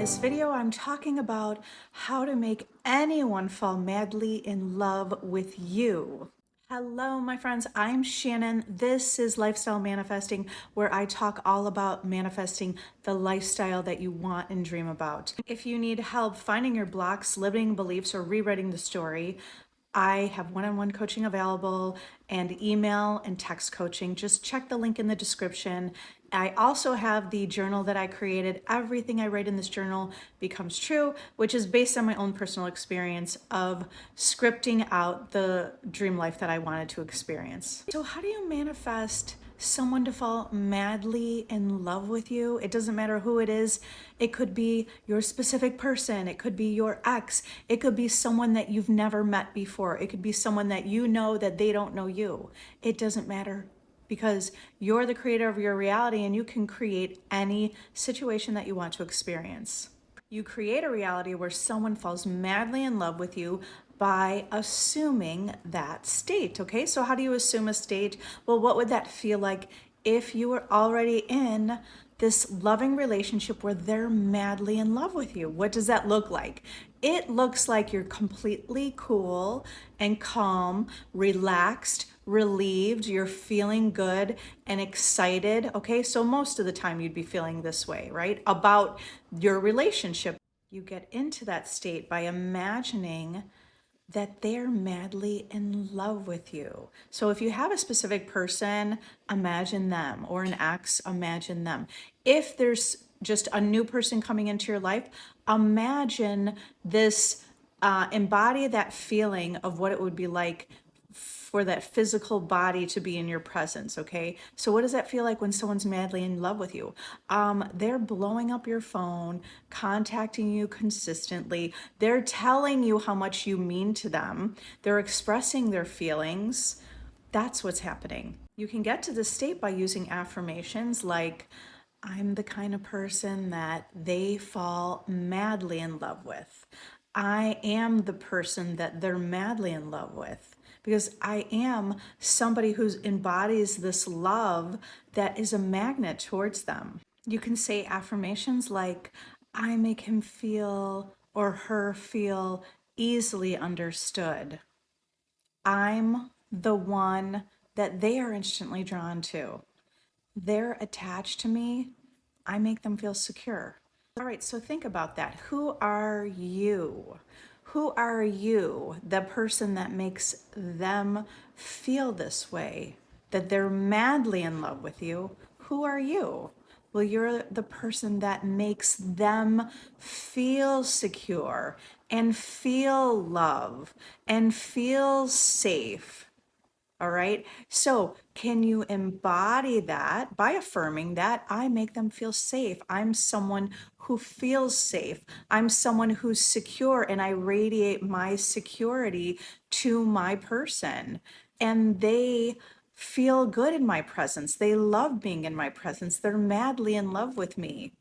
this video, I'm talking about how to make anyone fall madly in love with you. Hello, my friends. I'm Shannon. This is Lifestyle Manifesting, where I talk all about manifesting the lifestyle that you want and dream about. If you need help finding your blocks, limiting beliefs, or rewriting the story, I have one-on-one coaching available and email and text coaching. Just check the link in the description. I also have the journal that I created. Everything I write in this journal becomes true, which is based on my own personal experience of scripting out the dream life that I wanted to experience. So how do you manifest someone to fall madly in love with you? It doesn't matter who it is. It could be your specific person. It could be your ex. It could be someone that you've never met before. It could be someone that you know that they don't know you. It doesn't matter, because you're the creator of your reality and you can create any situation that you want to experience. You create a reality where someone falls madly in love with you by assuming that state, okay? So how do you assume a state? Well, what would that feel like if you were already in this loving relationship where they're madly in love with you? What does that look like? It looks like you're completely cool and calm, relaxed, relieved, you're feeling good and excited. Okay, so most of the time you'd be feeling this way, right? About your relationship. You get into that state by imagining that they're madly in love with you. So if you have a specific person, imagine them, or an ex, imagine them. If there's just a new person coming into your life, imagine this, embody that feeling of what it would be like for that physical body to be in your presence, okay? So what does that feel like when someone's madly in love with you? They're blowing up your phone, contacting you consistently. They're telling you how much you mean to them. They're expressing their feelings. That's what's happening. You can get to this state by using affirmations like, I'm the kind of person that they fall madly in love with. I am the person that they're madly in love with, because I am somebody who embodies this love that is a magnet towards them. You can say affirmations like, I make him feel or her feel easily understood. I'm the one that they are instantly drawn to. They're attached to me. I make them feel secure. All right, so think about that. Who are you? Who are you, the person that makes them feel this way, that they're madly in love with you? Who are you? Well, you're the person that makes them feel secure and feel love and feel safe. All right. So can you embody that by affirming that I make them feel safe? I'm someone who feels safe. I'm someone who's secure, and I radiate my security to my person. And they feel good in my presence. They love being in my presence. They're madly in love with me.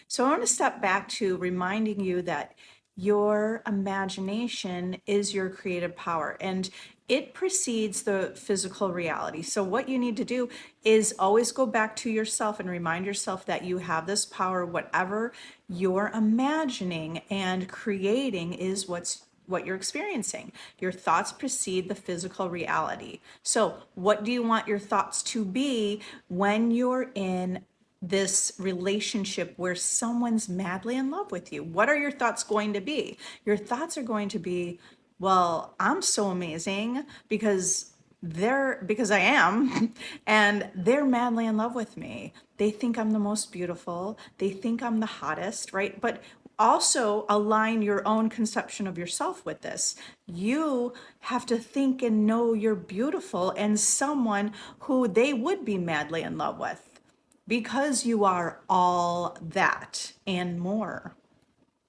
So I want to step back to reminding you that your imagination is your creative power, and it precedes the physical reality. So what you need to do is always go back to yourself and remind yourself that you have this power. Whatever you're imagining and creating is what you're experiencing. Your thoughts precede the physical reality. So what do you want your thoughts to be when you're in this relationship where someone's madly in love with you? What are your thoughts going to be? Your thoughts are going to be, well, I'm so amazing because I am, and they're madly in love with me. They think I'm the most beautiful. They think I'm the hottest, right? But also align your own conception of yourself with this. You have to think and know you're beautiful and someone who they would be madly in love with, because you are all that and more.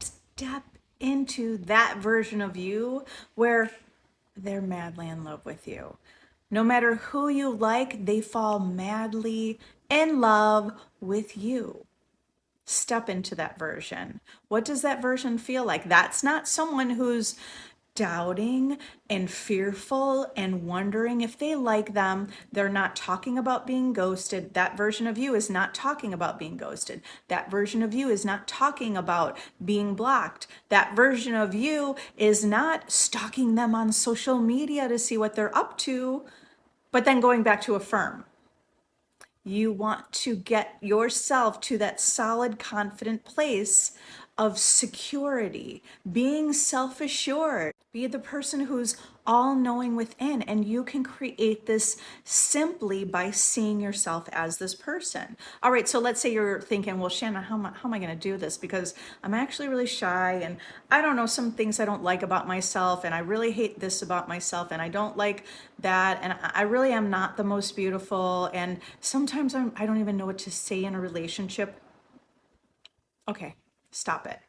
Step into that version of you where they're madly in love with you. No matter who you like, they fall madly in love with you. Step into that version. What does that version feel like? That's not someone who's doubting and fearful and wondering if they like them. They're not talking about being ghosted. That version of you is not talking about being ghosted. That version of you is not talking about being blocked. That version of you is not stalking them on social media to see what they're up to, but then going back to affirm. You want to get yourself to that solid, confident place of security, being self assured. Be the person who's all knowing within. And you can create this simply by seeing yourself as this person. All right, so let's say you're thinking, well, Shannon, how am I going to do this? Because I'm actually really shy and I don't know some things I don't like about myself. And I really hate this about myself. And I don't like that. And I really am not the most beautiful. And sometimes I don't even know what to say in a relationship. Okay, stop it.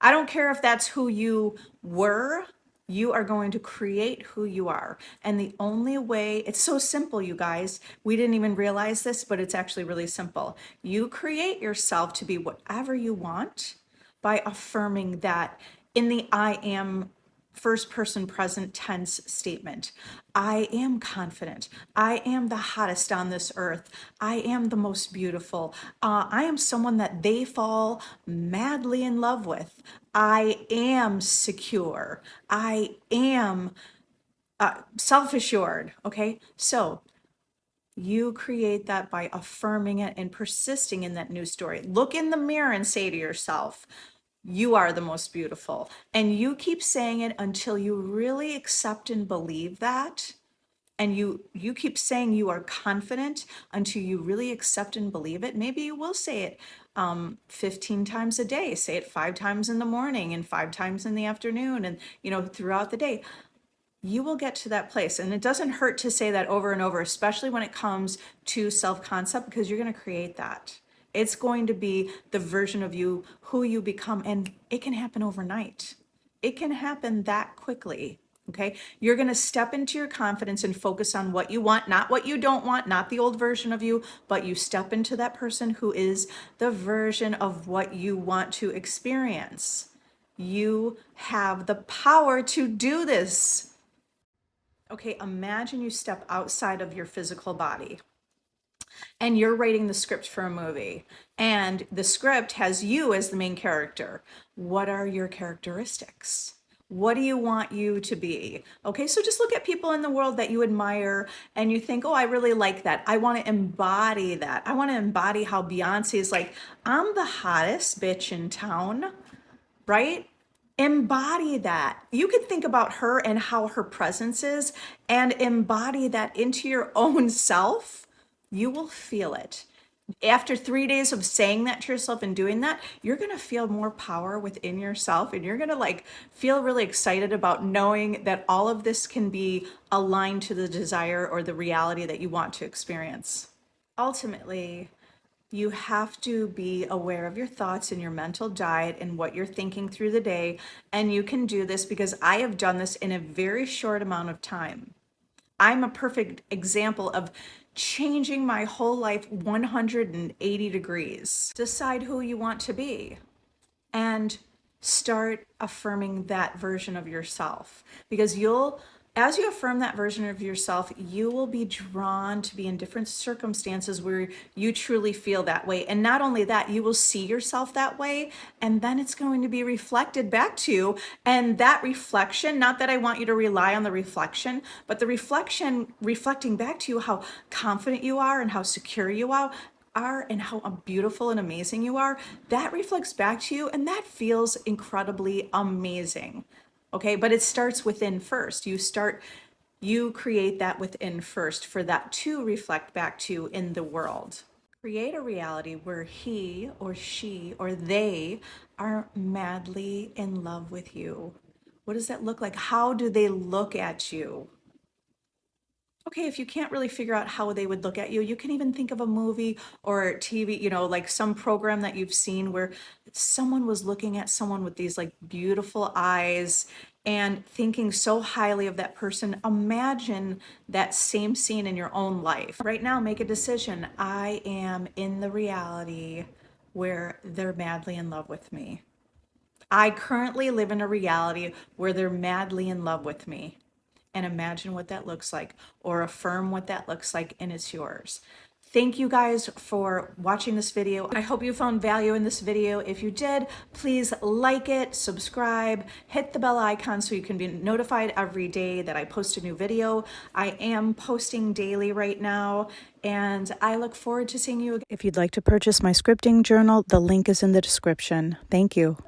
I don't care if that's who you were, you are going to create who you are. And the only way, it's so simple, you guys. We didn't even realize this, but it's actually really simple. You create yourself to be whatever you want by affirming that in the I am first person present tense statement. I am confident. I am the hottest on this earth. I am the most beautiful. I am someone that they fall madly in love with. I am secure. I am self assured. Okay. So you create that by affirming it and persisting in that new story. Look in the mirror and say to yourself, you are the most beautiful. And you keep saying it until you really accept and believe that. And you keep saying you are confident until you really accept and believe it. Maybe you will say it 15 times a day. Say it 5 times in the morning and 5 times in the afternoon and throughout the day. You will get to that place. And it doesn't hurt to say that over and over, especially when it comes to self-concept, because you're going to create that. It's going to be the version of you, who you become, and it can happen overnight. It can happen that quickly. Okay. You're going to step into your confidence and focus on what you want, not what you don't want, not the old version of you, but you step into that person who is the version of what you want to experience. You have the power to do this. Okay, imagine you step outside of your physical body and you're writing the script for a movie, and the script has you as the main character. What are your characteristics? What do you want you to be? Okay, so just look at people in the world that you admire and you think, oh, I really like that. I want to embody that. I want to embody how Beyonce is like, I'm the hottest bitch in town, right? Embody that. You could think about her and how her presence is and embody that into your own self. You will feel it. After 3 days of saying that to yourself and doing that, you're going to feel more power within yourself, and you're going to feel really excited about knowing that all of this can be aligned to the desire or the reality that you want to experience. Ultimately, you have to be aware of your thoughts and your mental diet and what you're thinking through the day. And you can do this because I have done this in a very short amount of time. I'm a perfect example of changing my whole life 180 degrees. Decide who you want to be and start affirming that version of yourself, because as you affirm that version of yourself, you will be drawn to be in different circumstances where you truly feel that way. And not only that, you will see yourself that way, and then it's going to be reflected back to you. And that reflection, not that I want you to rely on the reflection, but the reflection reflecting back to you how confident you are and how secure you are and how beautiful and amazing you are, that reflects back to you, and that feels incredibly amazing. Okay, but it starts within first. You create that within first for that to reflect back to you in the world. Create a reality where he or she or they are madly in love with you. What does that look like? How do they look at you? Okay, if you can't really figure out how they would look at you, you can even think of a movie or TV, like some program that you've seen where someone was looking at someone with these beautiful eyes and thinking so highly of that person. Imagine that same scene in your own life. Right now, make a decision. I am in the reality where they're madly in love with me. I currently live in a reality where they're madly in love with me. And imagine what that looks like, or affirm what that looks like, and it's yours. Thank you guys for watching this video. I hope you found value in this video. If you did, please like it, subscribe, hit the bell icon so you can be notified every day that I post a new video. I am posting daily right now, and I look forward to seeing you again. If you'd like to purchase my scripting journal, the link is in the description. Thank you.